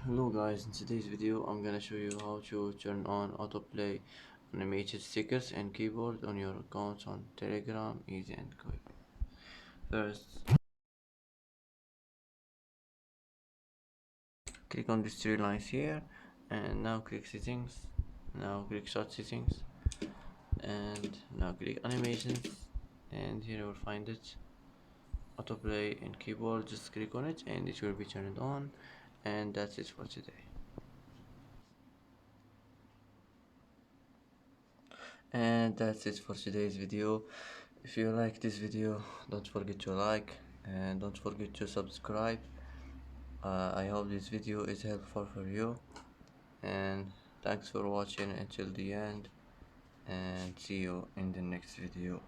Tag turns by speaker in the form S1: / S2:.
S1: Hello guys, in today's video I'm gonna show you how to turn on autoplay animated stickers and keyboard on your accounts on Telegram, easy and quick. First, click on these three lines here and now click settings, now click short settings and now click animations and here you will find it, autoplay and keyboard. Just click on it and it will be turned on, and that's it for today. And that's it for today's video. If you like this video, don't forget to like and don't forget to subscribe. I hope this video is helpful for you, and thanks for watching until the end, and see you in the next video.